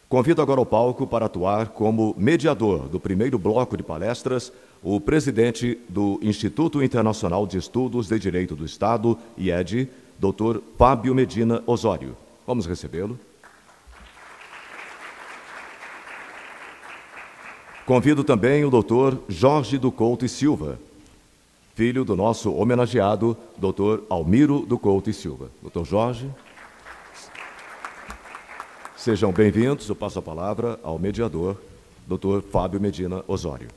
Convido agora ao palco para atuar como mediador do primeiro bloco de palestras o presidente do Instituto Internacional de Estudos de Direito do Estado, IED, Dr. Fábio Medina Osório. Vamos recebê-lo. Convido também o Dr. Jorge do Couto e Silva, filho do nosso homenageado, Dr. Almiro do Couto e Silva. Dr. Jorge. Sejam bem-vindos. Eu passo a palavra ao mediador, Dr. Fábio Medina Osório.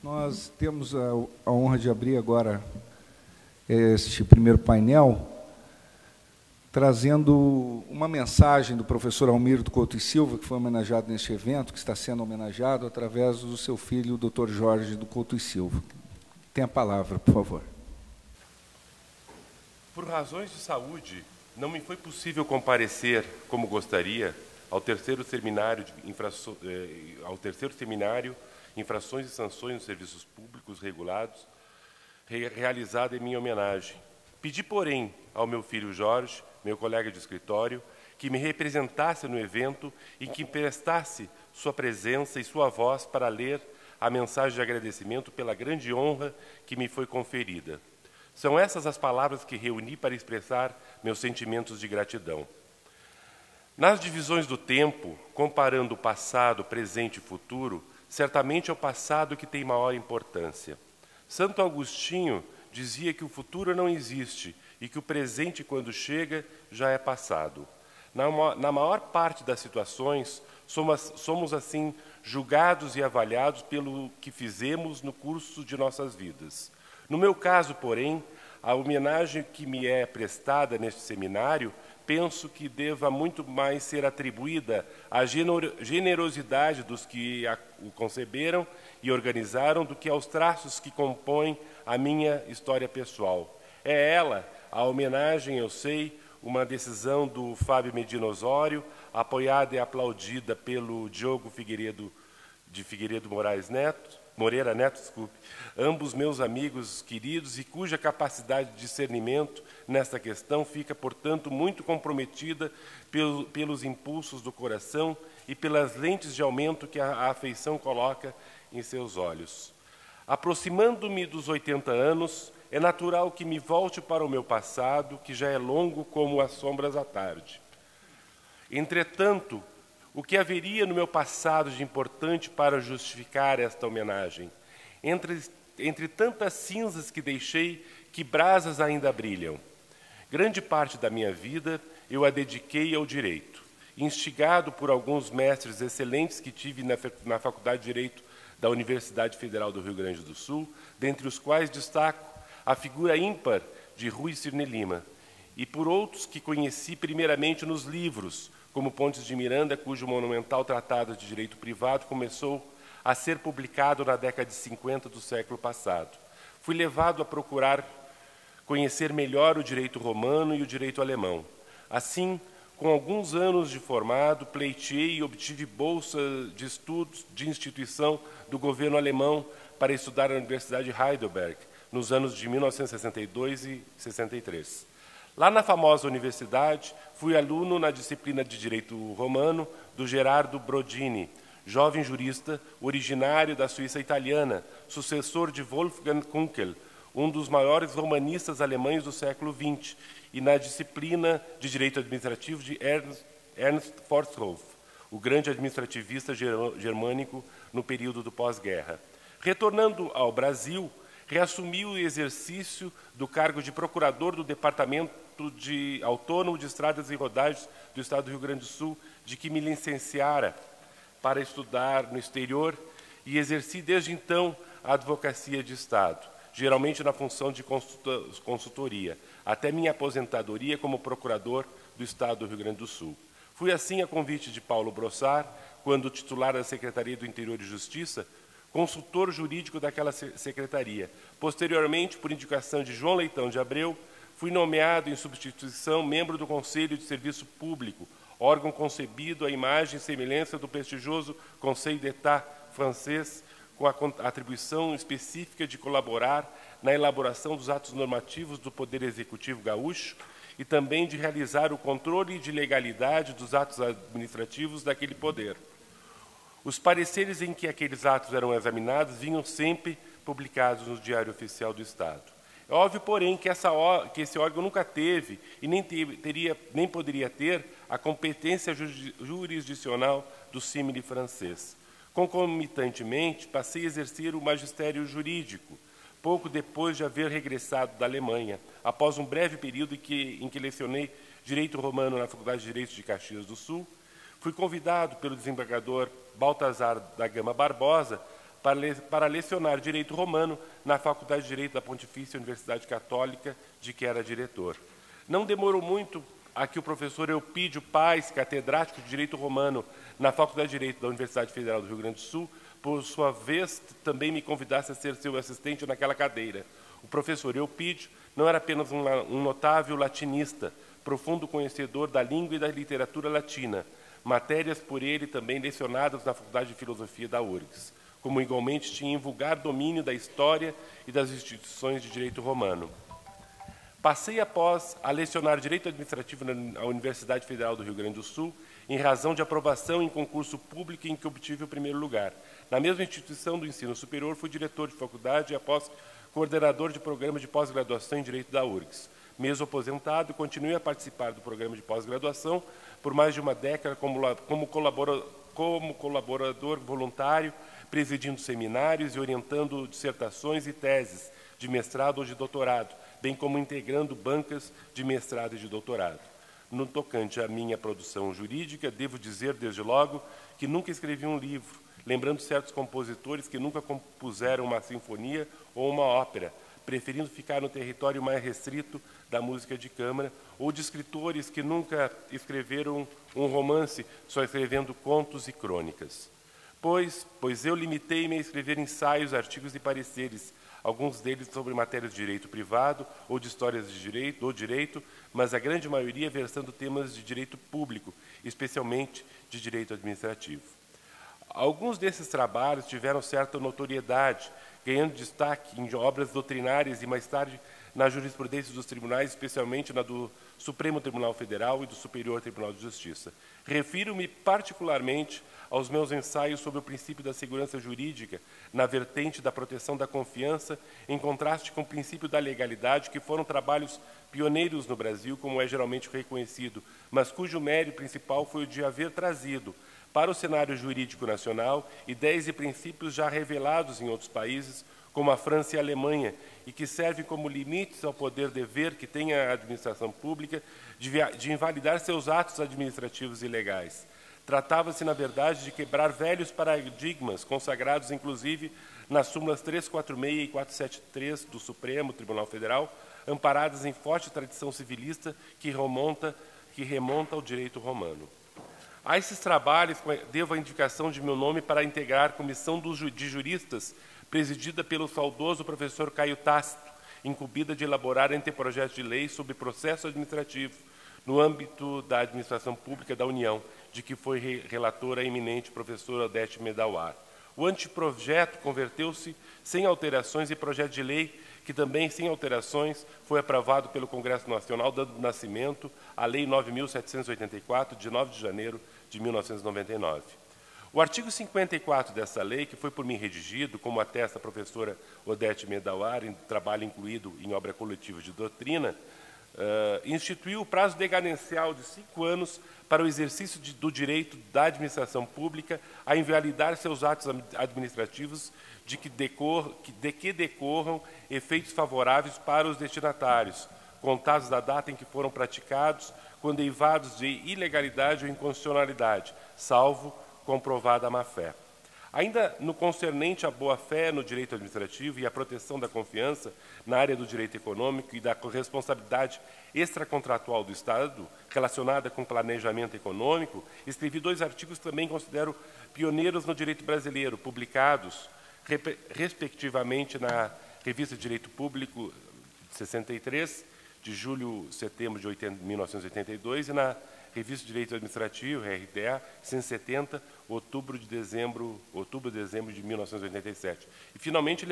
Nós temos a honra de abrir agora este primeiro painel, trazendo uma mensagem do professor Almiro do Couto e Silva, que foi homenageado neste evento, que está sendo homenageado através do seu filho, o Dr. Jorge do Couto e Silva. Tem a palavra, por favor. Por razões de saúde, não me foi possível comparecer, como gostaria, ao terceiro seminário Infrações e Sanções nos Serviços Públicos Regulados, realizado em minha homenagem. Pedi, porém, ao meu filho Jorge, meu colega de escritório, que me representasse no evento e que emprestasse sua presença e sua voz para ler a mensagem de agradecimento pela grande honra que me foi conferida. São essas as palavras que reuni para expressar meus sentimentos de gratidão. Nas divisões do tempo, comparando o passado, presente e futuro, certamente é o passado que tem maior importância. Santo Agostinho dizia que o futuro não existe e que o presente, quando chega, já é passado. Na maior parte das situações, somos assim julgados e avaliados pelo que fizemos no curso de nossas vidas. No meu caso, porém, a homenagem que me é prestada neste seminário, penso que deva muito mais ser atribuída à generosidade dos que o conceberam e organizaram do que aos traços que compõem a minha história pessoal. É ela, a homenagem, eu sei, uma decisão do Fábio Medina Osório, apoiada e aplaudida pelo Diogo Moreira Neto, ambos meus amigos queridos e cuja capacidade de discernimento nesta questão fica, portanto, muito comprometida pelos impulsos do coração e pelas lentes de aumento que a afeição coloca em seus olhos. Aproximando-me dos 80 anos, é natural que me volte para o meu passado, que já é longo como as sombras à tarde. Entretanto, o que haveria no meu passado de importante para justificar esta homenagem? Entre tantas cinzas que deixei, que brasas ainda brilham. Grande parte da minha vida eu a dediquei ao direito. Instigado por alguns mestres excelentes que tive na Faculdade de Direito da Universidade Federal do Rio Grande do Sul, dentre os quais destaco a figura ímpar de Rui Cirne Lima, e por outros que conheci primeiramente nos livros, como Pontes de Miranda, cujo monumental tratado de direito privado começou a ser publicado na década de 50 do século passado. Fui levado a procurar conhecer melhor o direito romano e o direito alemão. Assim, com alguns anos de formado, pleiteei e obtive bolsa de estudos de instituição do governo alemão para estudar na Universidade de Heidelberg, nos anos de 1962 e 63. Lá na famosa universidade, fui aluno na disciplina de Direito Romano do Gerardo Brodini, jovem jurista originário da Suíça italiana, sucessor de Wolfgang Kunkel, um dos maiores romanistas alemães do século XX, e na disciplina de Direito Administrativo de Ernst Forsthoff, o grande administrativista germânico no período do pós-guerra. Retornando ao Brasil, reassumi o exercício do cargo de procurador do Departamento Autônomo de Estradas e Rodagens do Estado do Rio Grande do Sul, de que me licenciara para estudar no exterior, e exerci desde então a advocacia de Estado, geralmente na função de consultoria, até minha aposentadoria como procurador do Estado do Rio Grande do Sul. Fui assim, a convite de Paulo Brossard, quando titular da Secretaria do Interior e Justiça, consultor jurídico daquela secretaria. Posteriormente, por indicação de João Leitão de Abreu, fui nomeado em substituição membro do Conselho de Serviço Público, órgão concebido à imagem e semelhança do prestigioso Conseil d'État francês, com a atribuição específica de colaborar na elaboração dos atos normativos do Poder Executivo gaúcho e também de realizar o controle de legalidade dos atos administrativos daquele poder. Os pareceres em que aqueles atos eram examinados vinham sempre publicados no Diário Oficial do Estado. É óbvio, porém, que esse órgão nunca teve e nem poderia ter a competência jurisdicional do símile francês. Concomitantemente, passei a exercer o magistério jurídico, pouco depois de haver regressado da Alemanha, após um breve período em que lecionei Direito Romano na Faculdade de Direito de Caxias do Sul. Fui convidado pelo desembargador Baltazar da Gama Barbosa para lecionar Direito Romano na Faculdade de Direito da Pontifícia Universidade Católica, de que era diretor. Não demorou muito a que o professor Eupídio Paes, catedrático de Direito Romano na Faculdade de Direito da Universidade Federal do Rio Grande do Sul, por sua vez, também me convidasse a ser seu assistente naquela cadeira. O professor Eupídio não era apenas um notável latinista, profundo conhecedor da língua e da literatura latina, matérias por ele também lecionadas na Faculdade de Filosofia da URGS, como igualmente tinha em vulgar domínio da história e das instituições de direito romano. Passei após a lecionar Direito Administrativo na Universidade Federal do Rio Grande do Sul, em razão de aprovação em concurso público em que obtive o primeiro lugar. Na mesma instituição do ensino superior, fui diretor de faculdade e após coordenador de programa de pós-graduação em Direito da URGS. Mesmo aposentado, continuei a participar do programa de pós-graduação por mais de uma década como colaborador voluntário, presidindo seminários e orientando dissertações e teses de mestrado ou de doutorado, bem como integrando bancas de mestrado e de doutorado. No tocante à minha produção jurídica, devo dizer, desde logo, que nunca escrevi um livro, lembrando certos compositores que nunca compuseram uma sinfonia ou uma ópera, preferindo ficar no território mais restrito da música de câmara, ou de escritores que nunca escreveram um romance, só escrevendo contos e crônicas. Pois eu limitei-me a escrever ensaios, artigos e pareceres, alguns deles sobre matérias de direito privado ou de histórias de direito, do direito, mas a grande maioria versando temas de direito público, especialmente de direito administrativo. Alguns desses trabalhos tiveram certa notoriedade, ganhando destaque em obras doutrinárias e, mais tarde, na jurisprudência dos tribunais, especialmente na do Supremo Tribunal Federal e do Superior Tribunal de Justiça. Refiro-me particularmente aos meus ensaios sobre o princípio da segurança jurídica, na vertente da proteção da confiança, em contraste com o princípio da legalidade, que foram trabalhos pioneiros no Brasil, como é geralmente reconhecido, mas cujo mérito principal foi o de haver trazido para o cenário jurídico nacional ideias e princípios já revelados em outros países, como a França e a Alemanha, e que servem como limites ao poder-dever que tem a administração pública de invalidar seus atos administrativos e legais. Tratava-se, na verdade, de quebrar velhos paradigmas, consagrados, inclusive, nas súmulas 346 e 473 do Supremo Tribunal Federal, amparadas em forte tradição civilista que remonta ao direito romano. A esses trabalhos, devo a indicação de meu nome para integrar a comissão de juristas, presidida pelo saudoso professor Caio Tácito, incumbida de elaborar anteprojeto de lei sobre processo administrativo, no âmbito da administração pública da União, de que foi relatora a eminente professora Odete Medawar. O anteprojeto converteu-se sem alterações em projeto de lei, que também, sem alterações, foi aprovado pelo Congresso Nacional, dando nascimento à Lei 9.784, de 9 de janeiro de 1999. O artigo 54 dessa lei, que foi por mim redigido, como atesta a professora Odete Medawar, em trabalho incluído em obra coletiva de doutrina, instituiu o prazo decadencial de 5 anos para o exercício do direito da administração pública a invalidar seus atos administrativos de que decorram efeitos favoráveis para os destinatários, contados da data em que foram praticados, quando eivados de ilegalidade ou inconstitucionalidade, salvo comprovada a má-fé. Ainda no concernente à boa-fé no direito administrativo e à proteção da confiança na área do direito econômico e da responsabilidade extracontratual do Estado, relacionada com planejamento econômico, escrevi 2 artigos que também considero pioneiros no direito brasileiro, publicados, respectivamente, na Revista de Direito Público, de 63, de julho-setembro de 1982, e na Revista de Direito Administrativo, RDA, 170, outubro de dezembro de 1987. E, finalmente,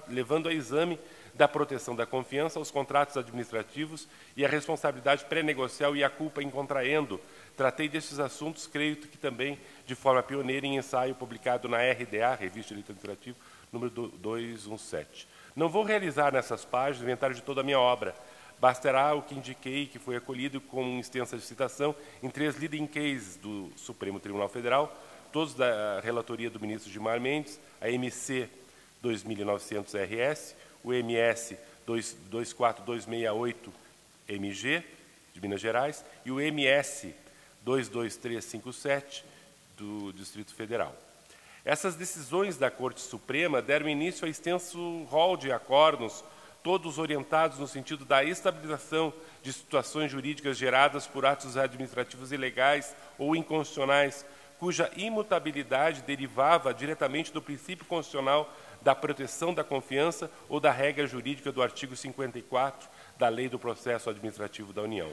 levando a exame da proteção da confiança aos contratos administrativos e a responsabilidade pré-negocial e a culpa em contraendo. Tratei destes assuntos, creio que também de forma pioneira, em ensaio publicado na RDA, Revista de Direito Administrativo, número 217. Não vou realizar nessas páginas o inventário de toda a minha obra. Bastará o que indiquei, que foi acolhido com extensa citação em 3 leading cases do Supremo Tribunal Federal, todos da relatoria do ministro Gilmar Mendes, a MC 2900-RS, o MS 24268-MG, de Minas Gerais, e o MS 22357, do Distrito Federal. Essas decisões da Corte Suprema deram início a extenso rol de acórdãos, todos orientados no sentido da estabilização de situações jurídicas geradas por atos administrativos ilegais ou inconstitucionais, cuja imutabilidade derivava diretamente do princípio constitucional da proteção da confiança ou da regra jurídica do artigo 54 da Lei do Processo Administrativo da União.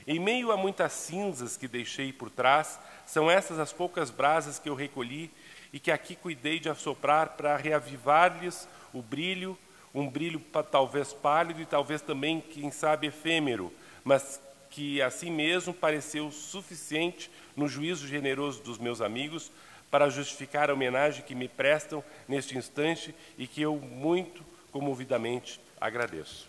Em meio a muitas cinzas que deixei por trás, são essas as poucas brasas que eu recolhi e que aqui cuidei de assoprar para reavivar-lhes o brilho, um brilho talvez pálido e talvez também, quem sabe, efêmero, mas que assim mesmo pareceu suficiente no juízo generoso dos meus amigos para justificar a homenagem que me prestam neste instante e que eu muito comovidamente agradeço.